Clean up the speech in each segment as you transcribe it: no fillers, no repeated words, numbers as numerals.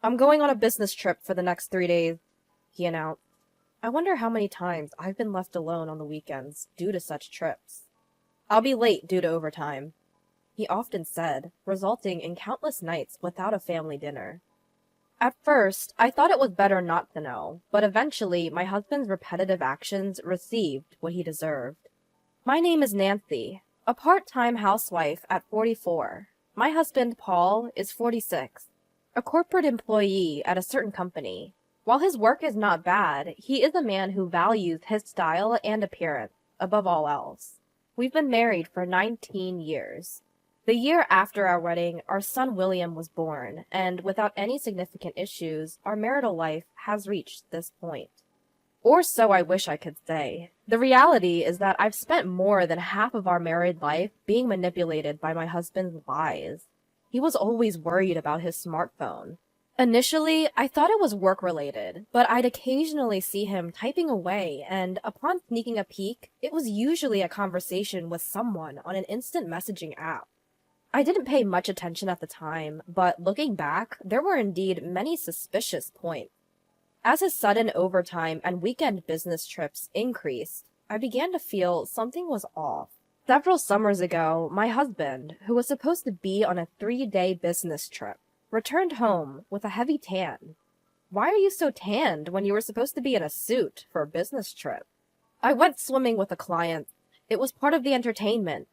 I'm going on a business trip for the next 3 days, he announced. I wonder how many times I've been left alone on the weekends due to such trips. I'll be late due to overtime, he often said, resulting in countless nights without a family dinner. At first, I thought it was better not to know, but eventually my husband's repetitive actions received what he deserved. My name is Nancy, a part-time housewife at 44. My husband, Paul, is 46, a corporate employee at a certain company. While his work is not bad, he is a man who values his style and appearance above all else. We've been married for 19 years. The year after our wedding, our son William was born, and without any significant issues, our marital life has reached this point. Or so I wish I could say. The reality is that I've spent more than half of our married life being manipulated by my husband's lies. He was always worried about his smartphone. Initially, I thought it was work-related, but I'd occasionally see him typing away, and upon sneaking a peek, it was usually a conversation with someone on an instant messaging app. I didn't pay much attention at the time, but looking back, there were indeed many suspicious points. As his sudden overtime and weekend business trips increased, I began to feel something was off. Several summers ago, my husband, who was supposed to be on a 3-day business trip, returned home with a heavy tan. Why are you so tanned when you were supposed to be in a suit for a business trip? I went swimming with a client. It was part of the entertainment.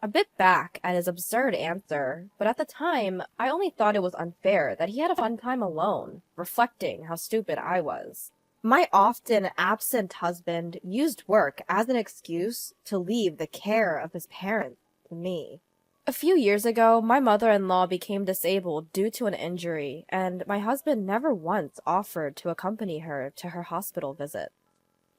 A bit back at his absurd answer, but at the time, I only thought it was unfair that he had a fun time alone, reflecting how stupid I was. My often absent husband used work as an excuse to leave the care of his parents to me. A few years ago, my mother-in-law became disabled due to an injury, and my husband never once offered to accompany her to her hospital visit.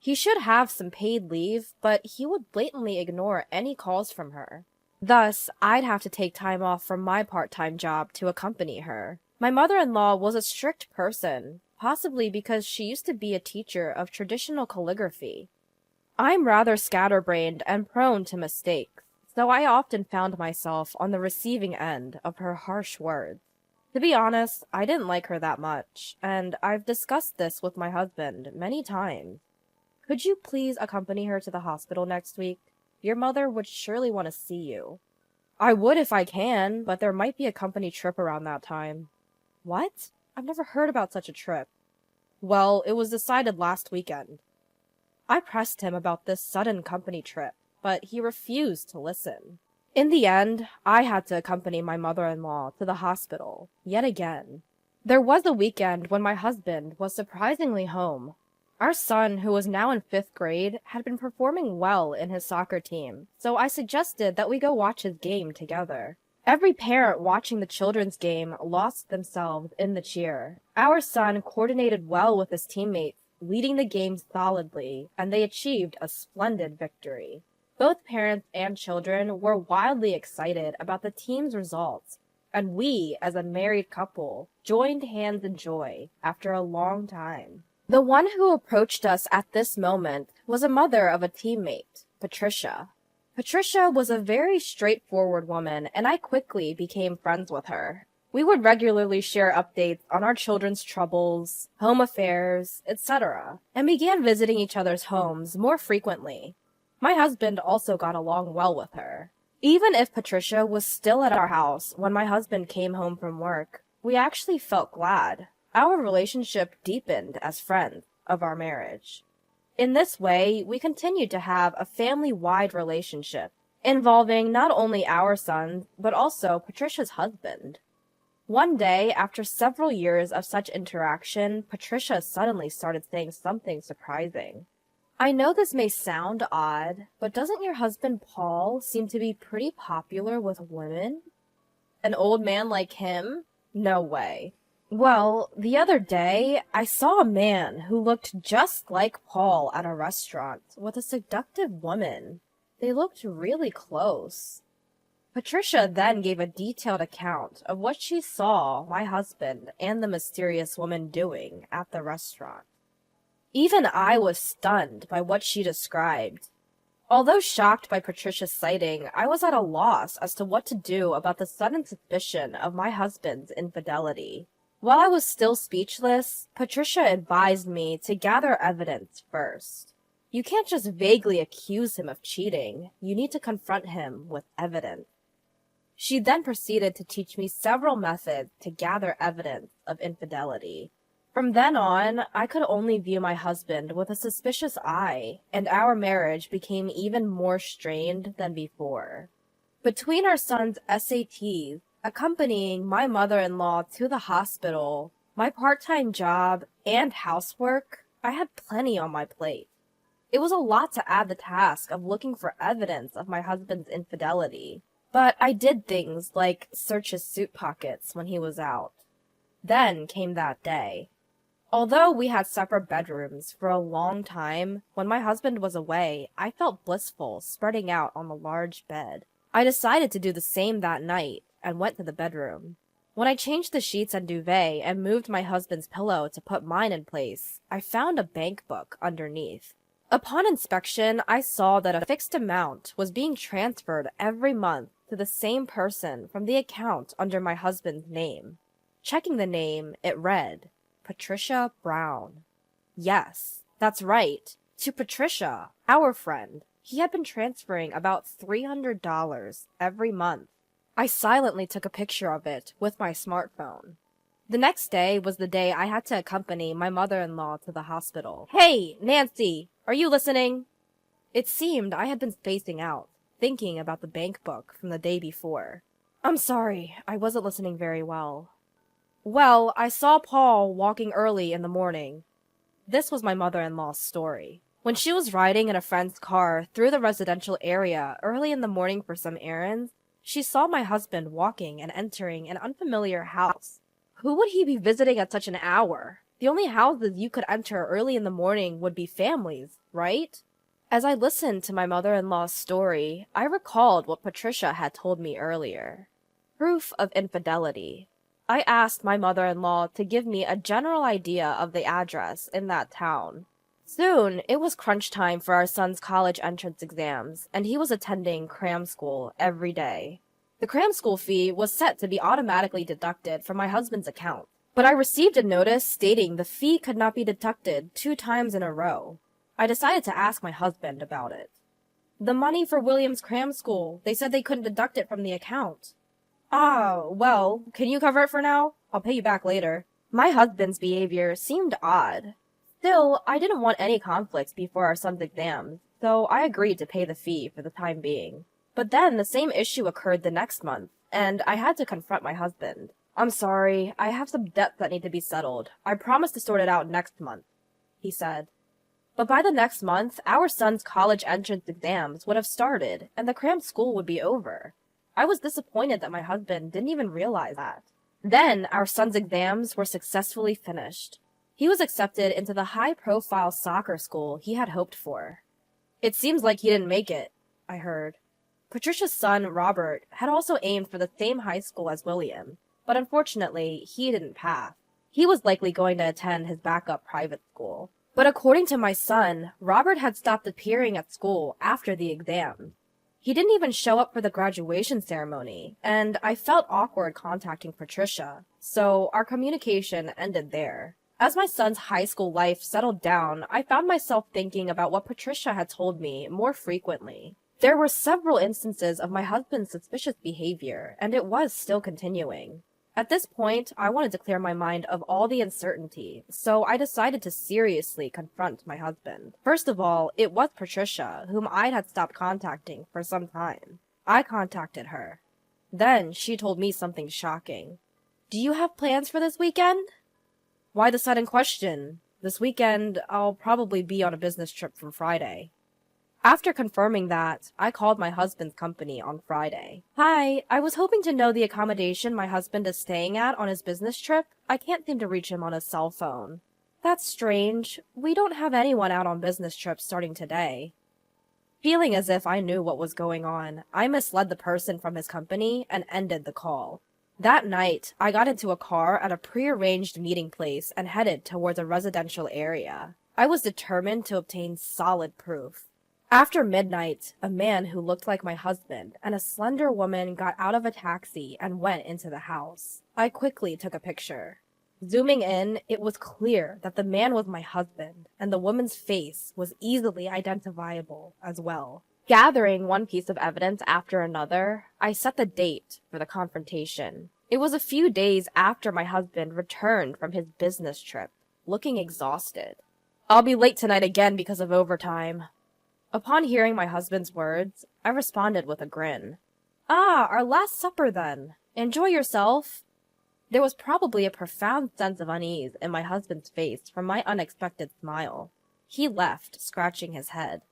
He should have some paid leave, but he would blatantly ignore any calls from her. Thus, I'd have to take time off from my part-time job to accompany her. My mother-in-law was a strict person, possibly because she used to be a teacher of traditional calligraphy. I'm rather scatterbrained and prone to mistakes, so I often found myself on the receiving end of her harsh words. To be honest, I didn't like her that much, and I've discussed this with my husband many times. Could you please accompany her to the hospital next week? Your mother would surely want to see you. I would if I can, but there might be a company trip around that time. What? I've never heard about such a trip. Well, it was decided last weekend. I pressed him about this sudden company trip, but he refused to listen. In the end, I had to accompany my mother-in-law to the hospital, yet again. There was a weekend when my husband was surprisingly home. Our son, who was now in 5th grade, had been performing well in his soccer team, so I suggested that we go watch his game together. Every parent watching the children's game lost themselves in the cheer. Our son coordinated well with his teammates, leading the game solidly, and they achieved a splendid victory. Both parents and children were wildly excited about the team's results, and we, as a married couple, joined hands in joy after a long time. The one who approached us at this moment was a mother of a teammate, Patricia. Patricia was a very straightforward woman, and I quickly became friends with her. We would regularly share updates on our children's troubles, home affairs, etc., and began visiting each other's homes more frequently. My husband also got along well with her. Even if Patricia was still at our house when my husband came home from work, we actually felt glad. Our relationship deepened as friends of our marriage. In this way, we continued to have a family-wide relationship, involving not only our sons, but also Patricia's husband. One day, after several years of such interaction, Patricia suddenly started saying something surprising. I know this may sound odd, but doesn't your husband Paul seem to be pretty popular with women? An old man like him? No way. Well, the other day, I saw a man who looked just like Paul at a restaurant with a seductive woman. They looked really close. Patricia then gave a detailed account of what she saw my husband and the mysterious woman doing at the restaurant. Even I was stunned by what she described. Although shocked by Patricia's sighting, I was at a loss as to what to do about the sudden suspicion of my husband's infidelity. While I was still speechless, Patricia advised me to gather evidence first. You can't just vaguely accuse him of cheating. You need to confront him with evidence. She then proceeded to teach me several methods to gather evidence of infidelity. From then on, I could only view my husband with a suspicious eye, and our marriage became even more strained than before. Between our son's SATs, accompanying my mother-in-law to the hospital, my part-time job, and housework, I had plenty on my plate. It was a lot to add the task of looking for evidence of my husband's infidelity, but I did things like search his suit pockets when he was out. Then came that day. Although we had separate bedrooms for a long time, when my husband was away, I felt blissful spreading out on the large bed. I decided to do the same that night and went to the bedroom. When I changed the sheets and duvet and moved my husband's pillow to put mine in place, I found a bank book underneath. Upon inspection, I saw that a fixed amount was being transferred every month to the same person from the account under my husband's name. Checking the name, it read, Patricia Brown. Yes, that's right, to Patricia, our friend. He had been transferring about $300 every month. I silently took a picture of it with my smartphone. The next day was the day I had to accompany my mother-in-law to the hospital. Hey, Nancy, are you listening? It seemed I had been spacing out, thinking about the bank book from the day before. I'm sorry, I wasn't listening very well. Well, I saw Paul walking early in the morning. This was my mother-in-law's story. When she was riding in a friend's car through the residential area early in the morning for some errands, she saw my husband walking and entering an unfamiliar house. Who would he be visiting at such an hour? The only houses you could enter early in the morning would be families, right? As I listened to my mother-in-law's story, I recalled what Patricia had told me earlier. Proof of infidelity. I asked my mother-in-law to give me a general idea of the address in that town. Soon, it was crunch time for our son's college entrance exams, and he was attending cram school every day. The cram school fee was set to be automatically deducted from my husband's account, but I received a notice stating the fee could not be deducted 2 times in a row. I decided to ask my husband about it. The money for William's cram school, they said they couldn't deduct it from the account. Ah, well, can you cover it for now? I'll pay you back later. My husband's behavior seemed odd. Still, I didn't want any conflicts before our son's exams, so I agreed to pay the fee for the time being. But then the same issue occurred the next month, and I had to confront my husband. I'm sorry, I have some debts that need to be settled. I promise to sort it out next month, he said. But by the next month, our son's college entrance exams would have started, and the cram school would be over. I was disappointed that my husband didn't even realize that. Then, our son's exams were successfully finished. He was accepted into the high-profile soccer school he had hoped for. It seems like he didn't make it, I heard. Patricia's son, Robert, had also aimed for the same high school as William, but unfortunately, he didn't pass. He was likely going to attend his backup private school. But according to my son, Robert had stopped appearing at school after the exam. He didn't even show up for the graduation ceremony, and I felt awkward contacting Patricia, so our communication ended there. As my son's high school life settled down, I found myself thinking about what Patricia had told me more frequently. There were several instances of my husband's suspicious behavior, and it was still continuing. At this point, I wanted to clear my mind of all the uncertainty, so I decided to seriously confront my husband. First of all, it was Patricia, whom I had stopped contacting for some time. I contacted her. Then she told me something shocking. Do you have plans for this weekend? Why the sudden question? This weekend, I'll probably be on a business trip from Friday. After confirming that, I called my husband's company on Friday. Hi, I was hoping to know the accommodation my husband is staying at on his business trip. I can't seem to reach him on his cell phone. That's strange. We don't have anyone out on business trips starting today. Feeling as if I knew what was going on, I misled the person from his company and ended the call. That night, I got into a car at a prearranged meeting place and headed towards a residential area. I was determined to obtain solid proof. After midnight, a man who looked like my husband and a slender woman got out of a taxi and went into the house. I quickly took a picture. Zooming in, it was clear that the man was my husband, and the woman's face was easily identifiable as well. Gathering one piece of evidence after another, I set the date for the confrontation. It was a few days after my husband returned from his business trip, looking exhausted. "I'll be late tonight again because of overtime." Upon hearing my husband's words, I responded with a grin. "Ah, our last supper then. Enjoy yourself." There was probably a profound sense of unease in my husband's face from my unexpected smile. He left, scratching his head.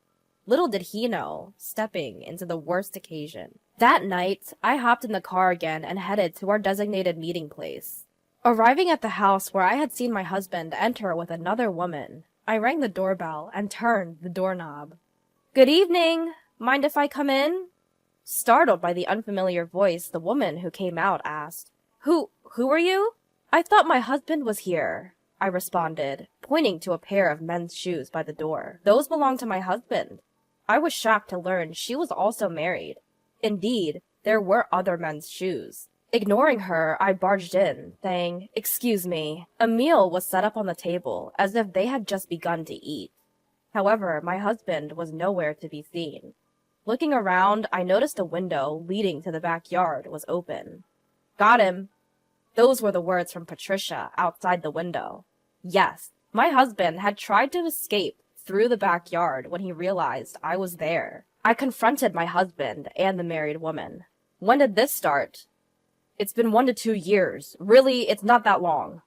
Little did he know, stepping into the worst occasion. That night, I hopped in the car again and headed to our designated meeting place. Arriving at the house where I had seen my husband enter with another woman, I rang the doorbell and turned the doorknob. "Good evening. Mind if I come in?" Startled by the unfamiliar voice, the woman who came out asked, Who are you?" "I thought my husband was here," I responded, pointing to a pair of men's shoes by the door. "Those belong to my husband." I was shocked to learn she was also married. Indeed, there were other men's shoes. Ignoring her, I barged in, saying, "Excuse me." A meal was set up on the table, as if they had just begun to eat. However, my husband was nowhere to be seen. Looking around, I noticed a window leading to the backyard was open. "Got him." Those were the words from Patricia outside the window. Yes, my husband had tried to escape through the backyard when he realized I was there. I confronted my husband and the married woman. "When did this start?" "It's been 1 to 2 years. Really, it's not that long."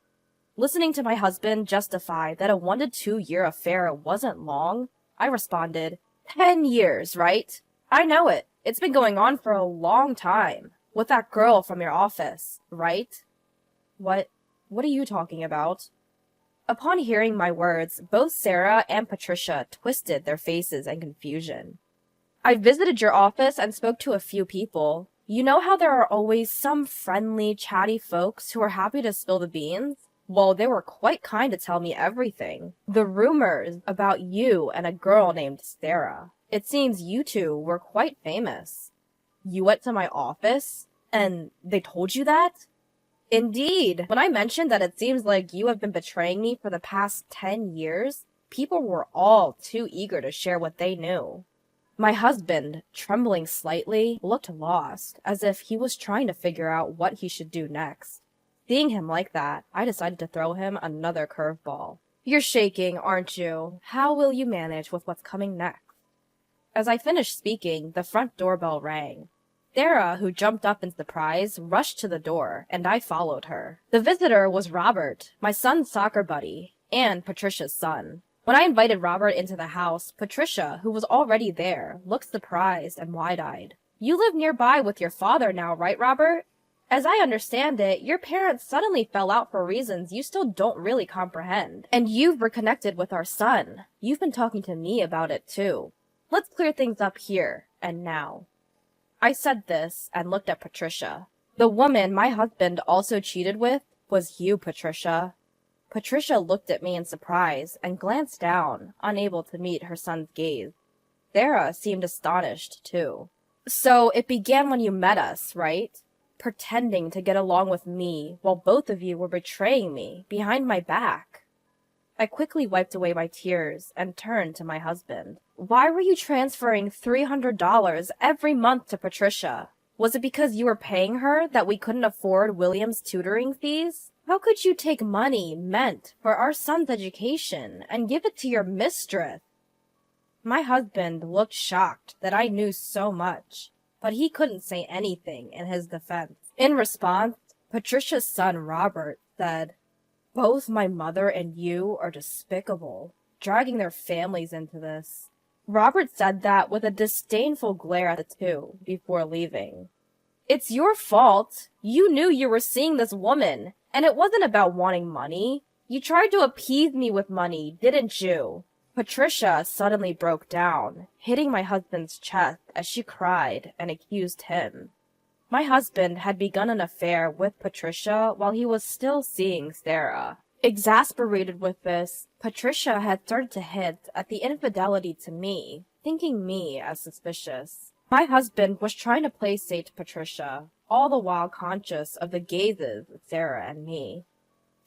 Listening to my husband justify that a 1 to 2 year affair wasn't long, I responded, 10 years, right? I know it. It's been going on for a long time. With that girl from your office, right? What are you talking about?" Upon hearing my words, both Sarah and Patricia twisted their faces in confusion. "I visited your office and spoke to a few people. You know how there are always some friendly, chatty folks who are happy to spill the beans? Well, they were quite kind to tell me everything. The rumors about you and a girl named Sarah. It seems you two were quite famous." "You went to my office? And they told you that?" "Indeed. When I mentioned that it seems like you have been betraying me for the past 10 years, people were all too eager to share what they knew." My husband, trembling slightly, looked lost, as if he was trying to figure out what he should do next. Seeing him like that, I decided to throw him another curveball. "You're shaking, aren't you? How will you manage with what's coming next?" As I finished speaking, the front doorbell rang. Sarah, who jumped up in surprise, rushed to the door, and I followed her. The visitor was Robert, my son's soccer buddy, and Patricia's son. When I invited Robert into the house, Patricia, who was already there, looked surprised and wide-eyed. "You live nearby with your father now, right, Robert? As I understand it, your parents suddenly fell out for reasons you still don't really comprehend, and you've reconnected with our son. You've been talking to me about it, too. Let's clear things up here and now." I said this and looked at Patricia. "The woman my husband also cheated with was you, Patricia." Patricia looked at me in surprise and glanced down, unable to meet her son's gaze. Sarah seemed astonished, too. "So it began when you met us, right? Pretending to get along with me while both of you were betraying me behind my back." I quickly wiped away my tears and turned to my husband. "Why were you transferring $300 every month to Patricia? Was it because you were paying her that we couldn't afford William's tutoring fees? How could you take money meant for our son's education and give it to your mistress?" My husband looked shocked that I knew so much, but he couldn't say anything in his defense. In response, Patricia's son Robert said, "Both my mother and you are despicable, dragging their families into this." Robert said that with a disdainful glare at the two before leaving. "It's your fault. You knew you were seeing this woman, and it wasn't about wanting money. You tried to appease me with money, didn't you?" Patricia suddenly broke down, hitting my husband's chest as she cried and accused him. My husband had begun an affair with Patricia while he was still seeing Sarah. Exasperated with this, Patricia had started to hint at the infidelity to me, thinking me as suspicious. My husband was trying to placate Patricia, all the while conscious of the gazes of Sarah and me.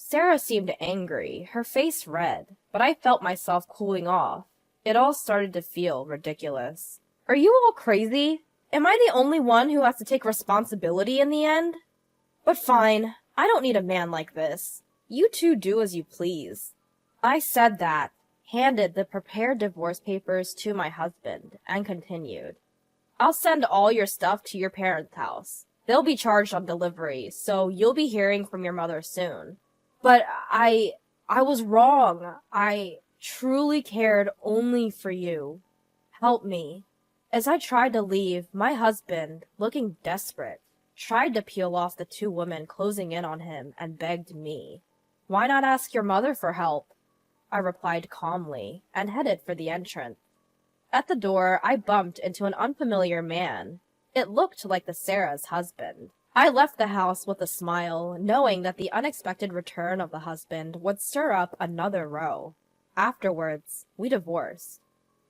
Sarah seemed angry, her face red, but I felt myself cooling off. It all started to feel ridiculous. Are you all crazy? Am I the only one who has to take responsibility in the end? But fine, I don't need a man like this. You two do as you please. I said that, handed the prepared divorce papers to my husband, and continued. I'll send all your stuff to your parents' house. They'll be charged on delivery, so you'll be hearing from your mother soon. But I was wrong. I truly cared only for you. Help me. As I tried to leave, my husband, looking desperate, tried to peel off the two women closing in on him and begged me. Why not ask your mother for help? I replied calmly and headed for the entrance. At the door, I bumped into an unfamiliar man. It looked like the Sarah's husband. I left the house with a smile, knowing that the unexpected return of the husband would stir up another row. Afterwards, we divorced.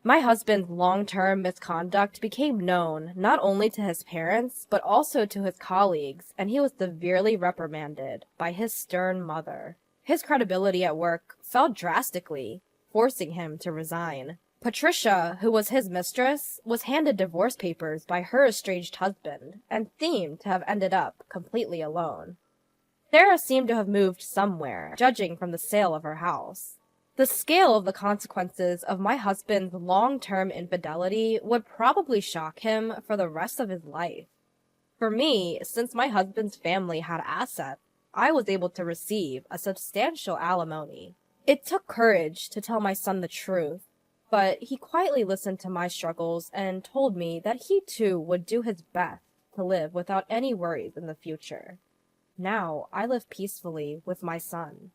My husband's long-term misconduct became known not only to his parents, but also to his colleagues, and he was severely reprimanded by his stern mother. His credibility at work fell drastically, forcing him to resign. Patricia, who was his mistress, was handed divorce papers by her estranged husband, and seemed to have ended up completely alone. Sarah seemed to have moved somewhere, judging from the sale of her house. The scale of the consequences of my husband's long-term infidelity would probably shock him for the rest of his life. For me, since my husband's family had assets, I was able to receive a substantial alimony. It took courage to tell my son the truth, but he quietly listened to my struggles and told me that he too would do his best to live without any worries in the future. Now I live peacefully with my son.